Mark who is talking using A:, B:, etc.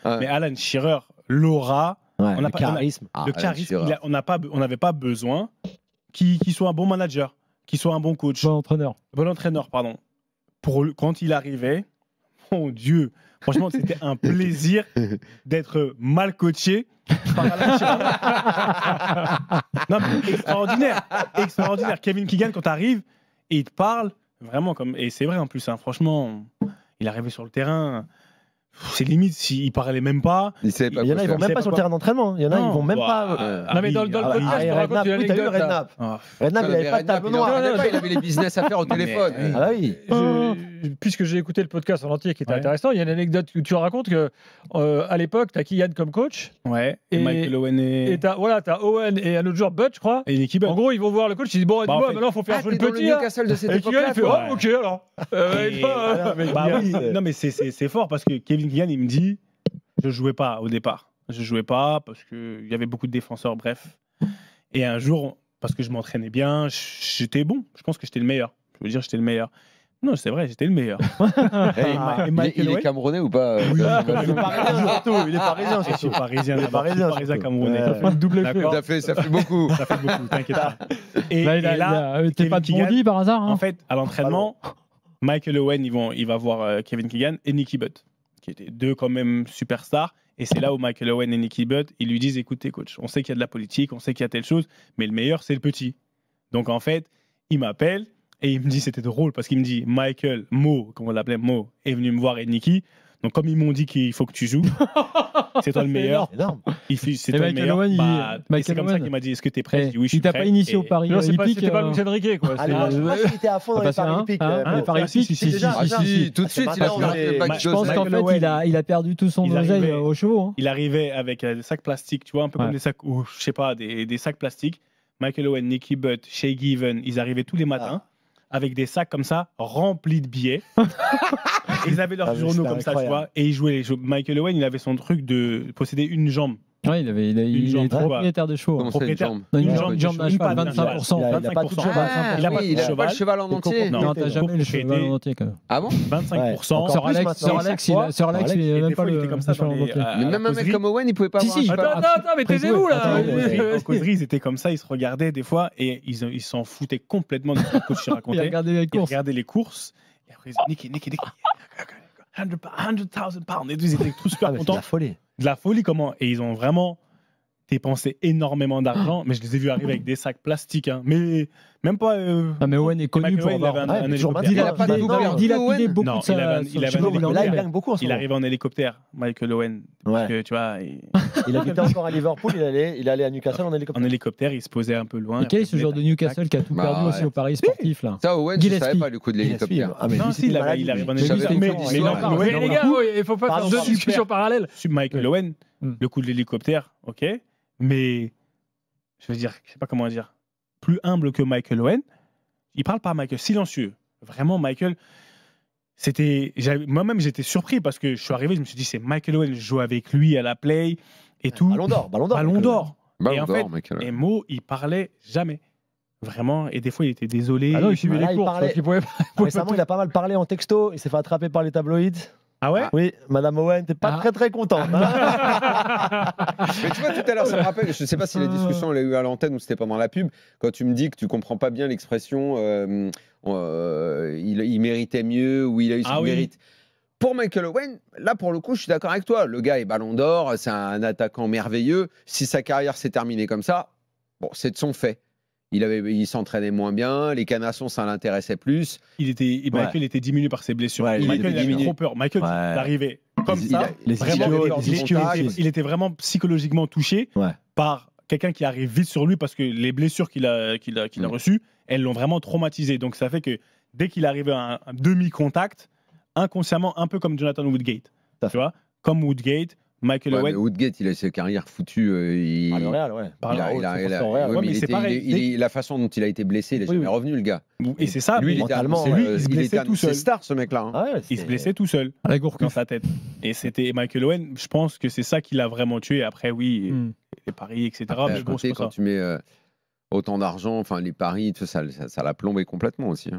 A: Mais Alan Shearer, l'aura,
B: le charisme.
A: le charisme, on n'avait pas besoin qu'il soit un bon manager, qu'il soit un bon coach.
C: Bon entraîneur,
A: pardon. Quand il arrivait, mon Dieu, franchement, c'était un plaisir d'être mal coaché par Alan Shearer. Non, mais extraordinaire. Kevin Keegan, quand tu arrives et il te parle, vraiment comme. Et c'est vrai en plus, hein, franchement, il arrivait sur le terrain. C'est limite s'il parlait même pas.
B: Il y en a, ils vont même pas sur le terrain d'entraînement. Il y en a, ils vont même pas.
C: Non, mais dans le podcast, je te raconte une anecdote.
B: Redknapp, il avait pas de table noire.
D: Il avait les business à faire au téléphone.
B: Ah oui.
C: Puisque j'ai écouté le podcast en entier qui était intéressant, il y a une anecdote où tu racontes que à l'époque, tu as Keegan comme coach.
A: Ouais. Et Michael Owen
C: et t'as Owen et un autre joueur, Butch, je crois.
A: Et Nicky Butt.
C: En gros, ils vont voir le coach, ils disent bon, dis-moi, maintenant, il faut faire jouer le petit.
D: Newcastle de cette
C: Et Keegan, il fait ok, alors.
A: Non, mais c'est fort parce que Kevin Keegan, il me dit je jouais pas au départ. Je jouais pas parce qu'il y avait beaucoup de défenseurs, bref. Et un jour, parce que je m'entraînais bien, j'étais bon. Je pense que j'étais le meilleur. Je veux dire, j'étais le meilleur. Non, c'est vrai, j'étais le meilleur.
D: Il est camerounais ou pas?
B: Oui, il est parisien surtout. Il est parisien
A: Je suis parisien,
B: surtout.
A: camerounais.
C: Double effet.
D: Ça fait beaucoup.
A: Ça fait beaucoup, t'inquiète pas. Et
C: là, t'es
A: Kevin
C: pas de
A: Keegan,
C: Bondy par hasard, hein?
A: En fait, à l'entraînement, Michael Owen, il va voir Kevin Keegan et Nicky Butt, qui étaient deux quand même superstars. Et c'est là où Michael Owen et Nicky Butt, ils lui disent écoutez, coach, on sait qu'il y a de la politique, on sait qu'il y a telle chose, mais le meilleur, c'est le petit. Donc en fait, il m'appelle et il me dit c'était drôle parce qu'il me dit Michael, Mo, comme on l'appelait, Mo, est venu me voir et Nicky. Donc comme ils m'ont dit qu'il faut que tu joues, c'est toi le meilleur. C'est toi le meilleur. C'est comme ça qu'il m'a dit est-ce que tu es prêt? Je dis oui, je suis prêt.
C: Il t'a pas initié au Paris Olympique? C'était pas Luis Enrique, quoi.
B: Il était à fond dans les Paris Olympiques.
C: Les Paris Olympiques,
D: si, tout de suite, il a changé.
C: Je pense qu'en fait, il a perdu tout son oseille aux chevaux.
A: Il arrivait avec des sacs plastiques, tu vois, un peu comme des sacs, ou je sais pas, des sacs plastiques. Michael Owen, Nicky Butt, Shay Given, ils arrivaient tous les matins avec des sacs comme ça, remplis de billets. Ils avaient leurs journaux comme ça, tu vois, et ils jouaient les jeux. Michael Owen, il avait son truc de posséder une jambe.
C: Ouais, il est propriétaire de chevaux. Une jambe d'un cheval, 25%.
B: Il n'a pas tout cheval.
A: Il n'a pas
D: le cheval en entier.
C: Non, t'as jamais le cheval en entier, quand même.
D: Ah bon?
A: 25%.
C: Sur Alex, il n'a même pas le cheval en entier.
D: Mais même un mec comme Owen, il pouvait pas avoir un cheval.
C: Attends, mais taisez-vous, là.
A: En causerie, ils étaient comme ça, ils se regardaient des fois et ils s'en foutaient complètement de ce que le coach racontait. Ils regardaient les courses. Et après, ils disaient Nicky, 100,000 pounds. Et ils étaient tous super contents. De la folie, comment? Et ils ont vraiment dépensé énormément d'argent, mais je les ai vus arriver avec des sacs plastiques, hein. Mais même pas.
C: Mais Owen est connu pour avoir
A: un hélicoptère.
C: dilapidé beaucoup de sa.
A: Il arrivait en hélicoptère, Michael Owen.
B: Ouais.
A: Tu vois,
B: il habitait encore à Liverpool, il allait à Newcastle en hélicoptère.
A: En hélicoptère, il se posait un peu loin.
C: Et quel est ce joueur de Newcastle qui a tout perdu aussi au Paris sportif là?
D: Ça, Owen, je savais pas le coup de l'hélicoptère.
A: Non, si, il arrive en hélicoptère.
C: Mais les gars, il faut pas faire deux discussions parallèles.
A: Michael Owen, le coup de l'hélicoptère, ok, mais je veux dire, je sais pas comment dire, plus humble que Michael Owen. Il parle pas Michael, silencieux. Vraiment, Michael, moi-même j'étais surpris parce que je suis arrivé, je me suis dit c'est Michael Owen, je joue avec lui à la play et tout. Ballon d'or. Et en fait, et Mo, il parlait jamais. Vraiment, et des fois il était désolé.
B: Ah non, il suivait les cours. Récemment, il a pas mal parlé en texto, il s'est fait attraper par les tabloïds.
A: Ah ouais?
B: Oui, Madame Owen n'était pas très contente.
D: Mais tu vois, tout à l'heure, ça me rappelle, je ne sais pas si la discussion elle a eu à l'antenne ou c'était pendant la pub, quand tu me dis que tu ne comprends pas bien l'expression il méritait mieux ou il a eu son mérite. Pour Michael Owen, là pour le coup, je suis d'accord avec toi. Le gars est ballon d'or, c'est un attaquant merveilleux. Si sa carrière s'est terminée comme ça, bon, c'est de son fait. Il s'entraînait moins bien, les canassons, ça l'intéressait plus.
A: Michael était diminué par ses blessures. Michael il avait trop peur. Michael, il arrivait comme ça. Il était vraiment psychologiquement touché par quelqu'un qui arrive vite sur lui parce que les blessures qu'il a reçues, elles l'ont vraiment traumatisé. Donc ça fait que dès qu'il arrivait à un demi-contact, inconsciemment, un peu comme Jonathan Woodgate. Tu vois, comme Woodgate. Michael Owen.
D: Woodgate, il a sa carrière foutue.
B: Par le Real, ouais.
D: La façon dont il a été blessé, il n'est jamais revenu, le gars.
A: Et c'est ça,
D: lui,
A: il se blessait tout seul.
D: C'est star, ce mec-là.
A: Il se blessait tout seul.
C: À la gourcuff.
A: Dans sa tête. Et c'était Michael Owen, je pense que c'est ça qui l'a vraiment tué. Après, oui, les paris, etc.
D: Mais quand tu mets autant d'argent, enfin, les paris, ça l'a plombé complètement aussi.